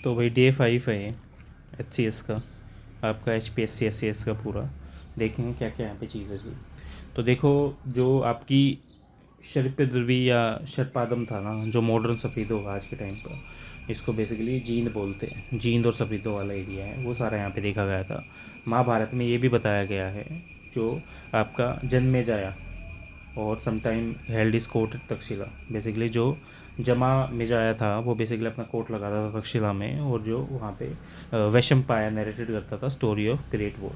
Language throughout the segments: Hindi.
तो भाई डे 5 है HCS का, आपका HPSC SCS का पूरा। देखेंगे क्या क्या यहाँ पे चीज़ें थी। तो देखो, जो आपकी शरपद्रवी या शरपादम था ना, जो मॉडर्न सफ़ेदों आज के टाइम पर, इसको बेसिकली जींद बोलते हैं। जींद और सफ़ेदों वाला एरिया है, वो सारा यहाँ पे देखा गया था। महाभारत में ये भी बताया गया है, जो आपका जन्मेजय और sometime held is court Takshashila. Basically जो जमा मिजाया था वो बेसिकली अपना कोर्ट लगाता था तक्षशिला में, और जो वहाँ पे वैशंपायन नरेटेड करता था स्टोरी ऑफ ग्रेट वॉर।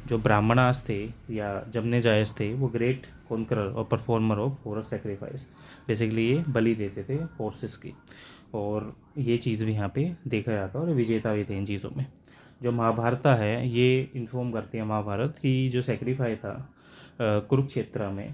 जो ब्राह्मणास थे या जमने जायज थे, वो ग्रेट कॉन्करर और performer of forest sacrifice, basically ये बलि देते थे फोर्सेस की। और ये चीज़ भी यहाँ पे देखा जाता है, और विजेता भी थे इन चीज़ों में। जो महाभारता है ये इन्फॉर्म करती है महाभारत की जो सेक्रीफाई था कुरुक्षेत्र में,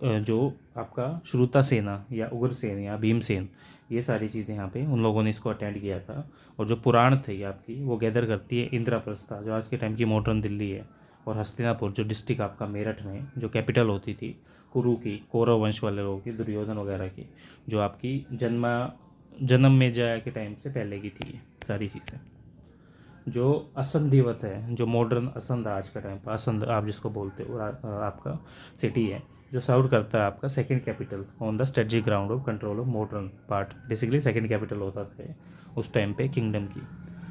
जो आपका श्रुता सेना या उग्रसेन या भीमसेन, ये सारी चीज़ें यहाँ पे उन लोगों ने इसको अटेंड किया था। और जो पुराण थे आपकी, वो गैदर करती है इंद्रप्रस्था, जो आज के टाइम की मॉडर्न दिल्ली है, और हस्तिनापुर जो डिस्ट्रिक्ट आपका मेरठ में, जो कैपिटल होती थी कुरु की, कौरव वंश वाले लोगों की, दुर्योधन वगैरह की, जो आपकी जन्म में जया के टाइम से पहले की थी ये सारी चीज़ें। जो असंधिवत है, जो मॉडर्न असंध आज का टाइम पर असंध आप जिसको बोलते हो, आपका सिटी है, जो सर्व करता है आपका second capital on the strategic ground of control of modern part. Basically second capital होता था उस टाइम पे किंगडम की।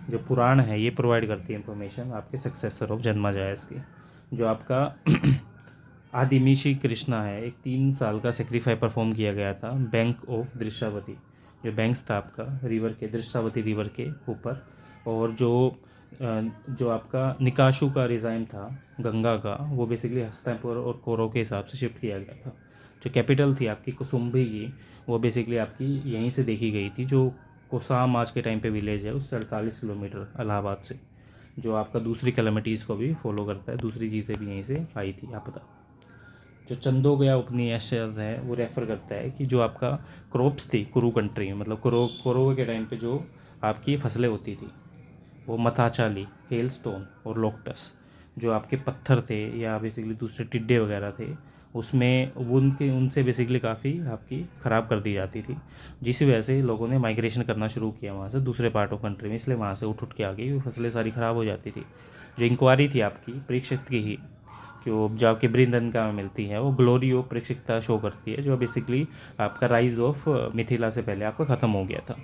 जो पुराण है ये प्रोवाइड करती है इंफॉर्मेशन आपके सक्सेसर ऑफ जन्माजायस की। जो आपका आदिमिशी कृष्णा है, एक 3 साल का सेक्रीफाई परफॉर्म किया गया था बैंक ऑफ दृश्यावती। जो बैंक्स था आपका रिवर के, दृश्यावती रिवर के ऊपर। और जो आपका निकाशु का रिजाइम था गंगा का, वो बेसिकली हस्तिनापुर और कौरव के हिसाब से शिफ्ट किया गया था। जो कैपिटल थी आपकी कुसुम्भी की, वो बेसिकली आपकी यहीं से देखी गई थी। जो कोसाम आज के टाइम पे विलेज है, उससे 48 किलोमीटर इलाहाबाद से, जो आपका दूसरी कैलेमिटीज़ को भी फॉलो करता है। दूसरी चीज़ें भी यहीं से आई थी आपदा। जो चंदोगया उपनिषद है वो रेफर करता है कि जो आपका क्रॉप्स थी कुरु कंट्री में, मतलब कौरव के टाइम पे जो आपकी फसलें होती थी, वो मथाचाली, हेलस्टोन और लोक्टस, जो आपके पत्थर थे या बेसिकली दूसरे टिड्डे वगैरह थे, उसमें वो उनके उनसे बेसिकली काफ़ी आपकी ख़राब कर दी जाती थी। जिस वजह से लोगों ने माइग्रेशन करना शुरू किया वहाँ से दूसरे पार्ट ऑफ कंट्री में, इसलिए वहाँ से उठ के आ गई, फसलें सारी ख़राब हो जाती थी। जो इंक्वायरी थी आपकी परीक्षित की ही, जो आपके बृंदन में मिलती है, वो ग्लोरी ऑफ प्रेक्षिकता शो करती है, जो बेसिकली आपका राइज ऑफ मिथिला से पहले आपका ख़त्म हो गया था।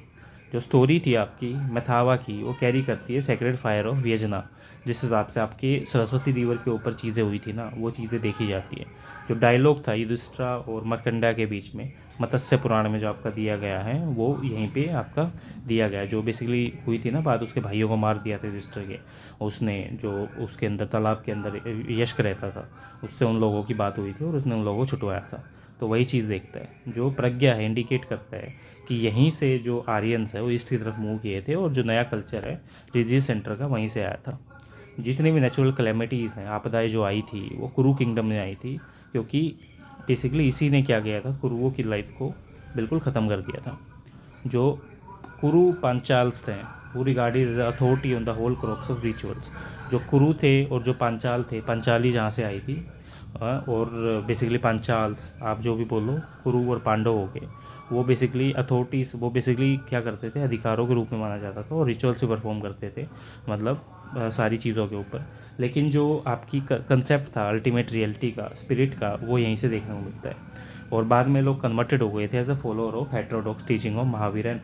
जो स्टोरी थी आपकी मैथावा की, वो कैरी करती है सेक्रेड फायर ऑफ व्यजना। जिस हिसाब से आपकी सरस्वती रिवर के ऊपर चीज़ें हुई थी ना, वो चीज़ें देखी जाती है। जो डायलॉग था युधिष्ठिर और मरकंडा के बीच में मत्स्य पुराण में जो आपका दिया गया है, वो यहीं पे आपका दिया गया है। जो बेसिकली हुई थी ना बात, उसके भाइयों को मार दिया था युधिष्ठिर के, उसने जो उसके अंदर तालाब के अंदर यश रहता था, उससे उन लोगों की बात हुई थी और उसने उन लोगों को छुटवाया था। तो वही चीज़ देखता है, जो प्रज्ञा है इंडिकेट करता है कि यहीं से जो आर्यंस है वो ईस्ट की तरफ मूव किए थे, और जो नया कल्चर है रिलीजियस सेंटर का वहीं से आया था। जितनी भी नेचुरल कैलेमिटीज़ हैं, आपदाएं जो आई थी, वो कुरु किंगडम में आई थी, क्योंकि बेसिकली इसी ने क्या किया था, कुरुओं की लाइफ को बिल्कुल ख़त्म कर दिया था। जो कुरु पांचाल्स थे, who regarded as authority on the whole crops of rituals. जो कुरु थे और जो पांचाल थे, पांचाली जहाँ से आई थी, और बेसिकली पांचाल्स आप जो भी बोलो, कुरु और पांडव हो गए, वो बेसिकली अथॉरिटीज़, वो बेसिकली क्या करते थे, अधिकारों के रूप में माना जाता था, और रिचुअल्स भी परफॉर्म करते थे, मतलब सारी चीज़ों के ऊपर। लेकिन जो आपकी कंसेप्ट था अल्टीमेट रियलिटी का, स्पिरिट का, वो यहीं से देखने को मिलता है। और बाद में लोग कन्वर्टेड हो गए थे as a follower of heterodox teaching of Mahavir and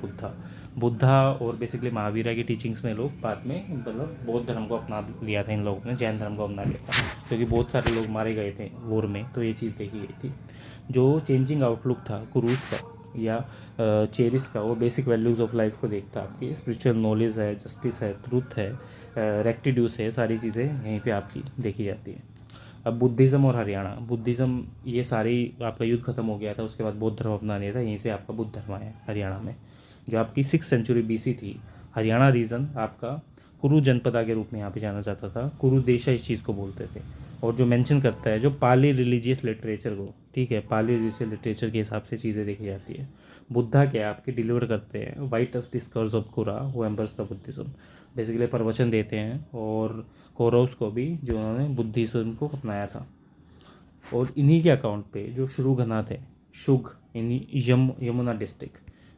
Buddha और बेसिकली महावीरा की टीचिंग्स में लोग बाद में मतलब बौद्ध धर्म को अपना लिया था। इन लोगों ने जैन धर्म को अपना लिया था, क्योंकि बहुत सारे लोग मारे गए थे वॉर में, तो ये चीज़ देखी गई थी। जो चेंजिंग आउटलुक था कुरूस का या चेरिस का, वो बेसिक वैल्यूज़ ऑफ लाइफ को देखता है। आपकी स्पिरिचुअल नॉलेज है, जस्टिस है, ट्रूथ है, रेक्टिड्यूस है, सारी चीज़ें यहीं पे आपकी देखी जाती है। अब बुद्धिज़्म और हरियाणा, बुद्धिज़्म ये सारी आपका युद्ध खत्म हो गया था, उसके बाद बौद्ध धर्म अपना लिया था, यहीं से आपका बुद्ध धर्म आया हरियाणा में। जो आपकी 6th सेंचुरी BC थी, हरियाणा रीजन आपका कुरु जनपदा के रूप में यहाँ पे जाना जाता था। कुरु देशा इस चीज़ को बोलते थे। और जो मेंशन करता है जो पाली रिलीजियस लिटरेचर को, ठीक है, पाली रिलीजियस लिटरेचर के हिसाब से चीज़ें देखी जाती है। बुद्धा क्या आपके डिलीवर करते हैं वाइटस्ट डिस्कर्स ऑफ कुरा हु एम्बर्स द बुद्धिज्म, बेसिकली प्रवचन देते हैं, और कौरव्स को भी जो उन्होंने बुद्धिज्म को अपनाया था। और इन्हीं के अकाउंट पे जो शुरुघना थे, शुग इन यमुना डिस्ट्रिक्ट,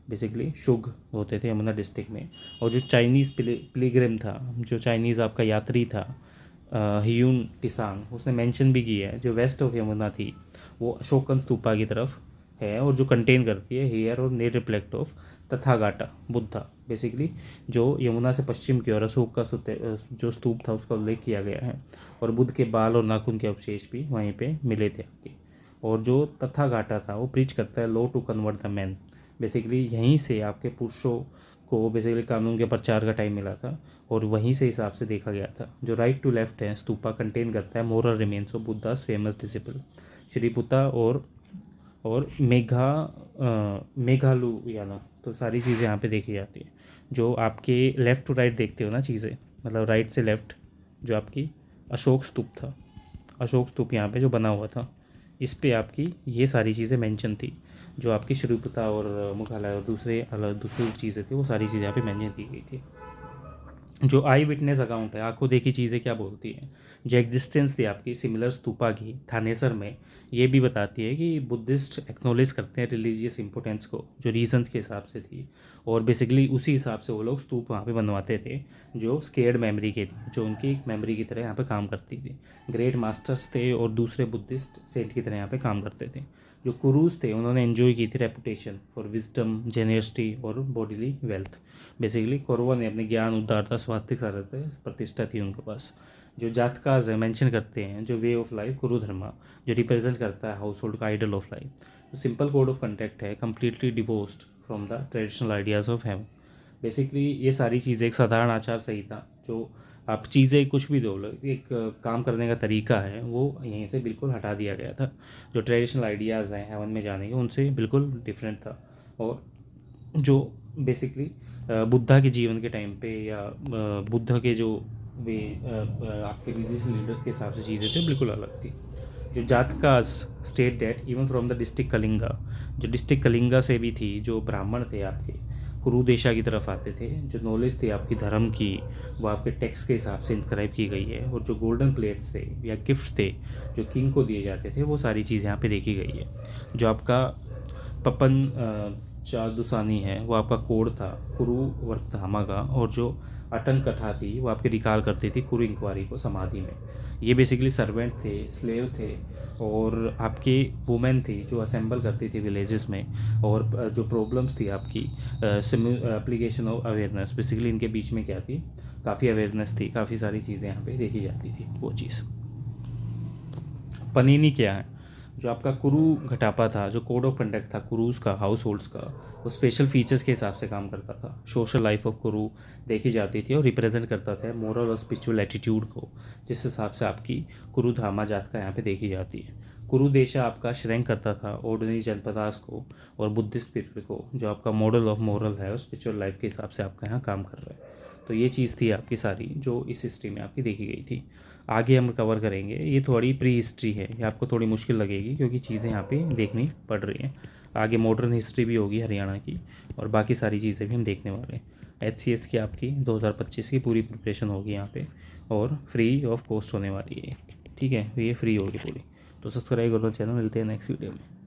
बेसिकली शुग होते थे यमुना डिस्ट्रिक्ट में। और जो चाइनीज़ पिलीग्रिम था, जो चाइनीज़ आपका यात्री था हियून टिसांग, उसने मेंशन भी किया है जो वेस्ट ऑफ यमुना थी वो अशोकन स्तूपा की तरफ है, और जो कंटेन करती है हेयर और nail reflect of Tathagata Buddha. Basically जो यमुना से पश्चिम की ओर अशोक का जो स्तूप था उसका उल्लेख किया गया है, और बुद्ध के बाल और नाखून के अवशेष भी वहीं पे मिले थे आपके। और जो तथागाटा था वो प्रीच करता है low to convert the man. Basically यहीं से आपके पुरुषों को बेसिकली कानून के प्रचार का टाइम मिला था, और वहीं से हिसाब से देखा गया था। जो राइट टू लेफ्ट है स्तूपा कंटेन करता है mortal remains of Buddha's famous disciple Sariputta और मेघालुयाना। तो सारी चीज़ें यहाँ पे देखी जाती है। जो आपके लेफ़्ट टू राइट देखते हो ना चीज़ें, मतलब राइट से लेफ़्ट, जो आपकी अशोक स्तूप था, अशोक स्तूप यहाँ पे जो बना हुआ था, इस पे आपकी ये सारी चीज़ें मेंशन थी। जो आपकी श्रीपुता और मुघालय और दूसरी चीज़ें थी वो सारी चीज़ें यहाँ पे मेंशन की गई थी। जो आई विटनेस अकाउंट है, आंखों देखी चीज़ें क्या बोलती हैं, जो एग्जिस्टेंस थी आपकी सिमिलर स्तूपा की थानेसर में, ये भी बताती है कि बुद्धिस्ट एक्नॉलेज करते हैं रिलीजियस इंपोर्टेंस को जो रीजन्स के हिसाब से थी, और बेसिकली उसी हिसाब से वो लोग स्तूप वहाँ पे बनवाते थे जो स्केर्ड मेमोरी के थी, जो उनकी एक मेमोरी की तरह यहाँ पे काम करती थी। ग्रेट मास्टर्स थे और दूसरे बुद्धिस्ट सेंट की तरह यहाँ पे काम करते थे। जो कुरूज थे उन्होंने एंजॉय की थी रेपुटेशन फॉर विजडम, जेनरसिटी और बॉडीली वेल्थ। बेसिकली कौरवों ने अपने ज्ञान, उदारता, स्वात्विक सारथ्य, प्रतिष्ठा थी उनके पास। जो जातकाज है मेंशन करते हैं जो वे ऑफ लाइफ कुरु धर्मा, जो रिप्रेजेंट करता है हाउस होल्ड का आइडल ऑफ लाइफ। जो सिंपल कोड ऑफ कंडक्ट है completely divorced from the traditional ideas of haven. Basically ये सारी चीज़ें एक साधारण आचार संहिता, जो आप चीज़ें कुछ भी दो लो, एक काम करने का तरीका है, वो यहीं से बिल्कुल हटा दिया गया था। जो ट्रेडिशनल आइडियाज़ हैं हेवन में जाने के, उनसे बिल्कुल डिफरेंट था। और जो बेसिकली बुद्धा के जीवन के टाइम पे या बुद्धा के जो वे आपके रिलीजियस लीडर्स के हिसाब से चीज़ें थे बिल्कुल अलग थी। जो Jatakas state that even from the district Kalinga, जो डिस्ट्रिक्ट कलिंगा से भी थी, जो ब्राह्मण थे आपके कुरुदेशा की तरफ आते थे, जो नॉलेज थी आपकी धर्म की वो आपके टैक्स के हिसाब से इंस्क्राइब की गई है। और जो गोल्डन प्लेट्स थे या गिफ्ट्स थे जो किंग को दिए जाते थे, वो सारी चीज़ यहाँ पे देखी गई है। जो आपका पपन चारदुसानी है वो आपका कोड था कुरु वर्तधामा का, और जो अटन कथा थी वो आपकी रिकॉल करती थी कुरु इंक्वायरी को समाधि में। ये बेसिकली सर्वेंट थे, स्लेव थे, और आपकी वुमेन थी जो असेंबल करती थी विलेजेस में। और जो प्रॉब्लम्स थी आपकी एप्लीकेशन ऑफ अवेयरनेस, बेसिकली इनके बीच में क्या थी, काफ़ी अवेयरनेस थी, काफ़ी सारी चीज़ें यहाँ पे देखी जाती थी वो चीज़। पनीनी क्या है, जो आपका कुरु घटापा था, जो कोड ऑफ कंडक्ट था कुरूज का, हाउस होल्ड्स का, वो स्पेशल फीचर्स के हिसाब से काम करता था। सोशल लाइफ ऑफ कुरु देखी जाती थी और रिप्रेजेंट करता था मोरल और स्पिरिचुअल एटीट्यूड को, जिस हिसाब से आपकी कुरु धामा जात का यहाँ पे देखी जाती है। कुरु देशा आपका श्रैंक करता था ऑर्डिनरी जनपदास को और बुद्धिस्ट पीरियड को, जो आपका मॉडल ऑफ मोरल है और स्पिरिचुअल लाइफ के हिसाब से आपका यहाँ काम कर रहा है। तो ये चीज़ थी आपकी सारी जो इस हिस्ट्री में आपकी देखी गई थी। आगे हम कवर करेंगे, ये थोड़ी प्री हिस्ट्री है, ये आपको थोड़ी मुश्किल लगेगी क्योंकि चीज़ें यहाँ पे देखनी पड़ रही हैं। आगे मॉडर्न हिस्ट्री भी होगी हरियाणा की, और बाकी सारी चीज़ें भी हम देखने वाले हैं। HCS की आपकी 2025 की पूरी प्रिपरेशन होगी यहाँ पे, और फ्री ऑफ कॉस्ट होने वाली है। ठीक है, ये फ्री होगी पूरी। तो सब्सक्राइब करो चैनल, मिलते हैं नेक्स्ट वीडियो में।